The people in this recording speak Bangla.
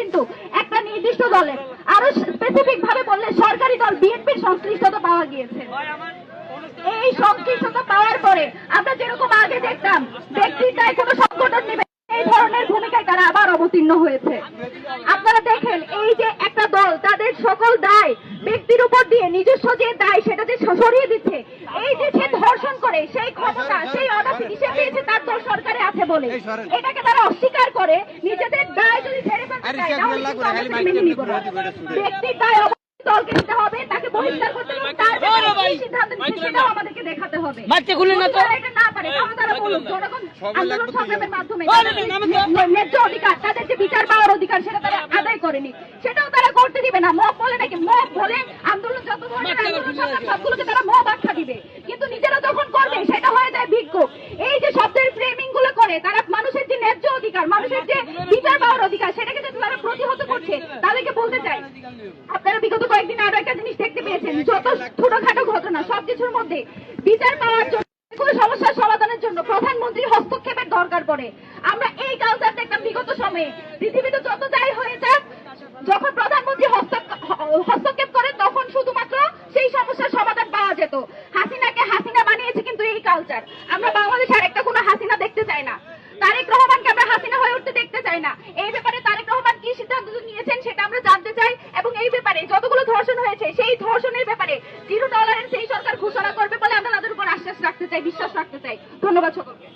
কিন্তু একটা নির্দিষ্ট দলের, আরো স্পেসিফিক ভাবে বললে সরকারি দল বিএনপির সংশ্লিষ্টতা পাওয়া গিয়েছে। এই সংশ্লিষ্টতা পাওয়ার পরে আমরা যেরকম আগে দেখতাম ব্যক্তির দায় কোনো সংগঠন নেবে, এই ধরনের ভূমিকায় তারা আবার অবতীর্ণ হয়েছে। আপনারা দেখেন এই যে একটা দল তাদের সকল দায় ব্যক্তির উপর দিয়ে নিজস্ব যে দায় সেটা যে সরিয়ে দিচ্ছে, এই যে সে ধর্ষণ করে সেই ক্ষমতা সেই অডাসিটি সে পেয়েছে তার দল সরকারে আছে বলে, এটাকে তারা অস্বীকার করে নিজেদের দায় যদি ছেড়ে ফেলতে চায় তাহলে কিন্তু আমরা মেনে নিব না। ব্যক্তির দায় দলকে নিতে হবে, তাকে বহিষ্কার করতে হবে, তার সিদ্ধান্ত নিতে সেটাও আমাদেরকে দেখাতে হবে। এটা না পারে তাহলে তারা বলুক জনগণ আন্দোলন সংগ্রামের মাধ্যমে ন্যায্য অধিকার, তাদের যে বিচার পাওয়ার অধিকার সেটা তারা আদায় করেনি, সেটাও তারা করতে দিবে না। মব বলে নাকি, মব বলে আন্দোলন যত ধরনের আন্দোলন সংগ্রাম সবগুলোকে তারা মব আখ্যা দিবে, কিন্তু নিজেরা যখন করবে সেটা হয়ে যায় বিক্ষোভ। এই যে শব্দের ফ্রেমিং গুলো করে তারা মানুষের যে ন্যায্য অধিকার, মানুষের যে বিচার পাওয়ার অধিকার সেটাকে যদি তারা প্রতিহত করছে, তাদেরকে বলতে চাই আপনারা বিগত কয়েকদিন আরো একটা জিনিস দেখতে পেয়েছেন, যত ছোটখাটো ঘটনা সবকিছুর মধ্যে বিচার পাওয়ার জন্য কোনো সমস্যার সমাধানের জন্য প্রধানমন্ত্রীর হস্তক্ষেপের দরকার পড়ে। আমরা এই কালচার দেখলাম বিগত সময়ে, পৃথিবীতে যত যাই হয়ে যাক যখন প্রধানমন্ত্রী হস্তক্ষেপ করেন তখন শুধুমাত্র সেই সমস্যার সমাধান পাওয়া যেত। হাসিনাকে হাসিনা বানিয়েছে কিন্তু এই কালচার। আমরা বাংলাদেশে আর একটা কোনো হাসিনা দেখতে চাই না, তারেক রহমানকে আমরা হাসিনা হয়ে উঠতে দেখতে চাই না। এই ব্যাপারে তারেক রহমান কি সিদ্ধান্ত নিয়েছেন সেটা আমরা জানতে চাই, এবং এই ব্যাপারে যতগুলো ধর্ষণ হয়েছে সেই ধর্ষণের ব্যাপারে $0 সেই সরকার ঘোষণা করবে বলে আমরা তাদের উপর আশ্বাস রাখতে চাই, বিশ্বাস রাখতে চাই। ধন্যবাদ সকলকে।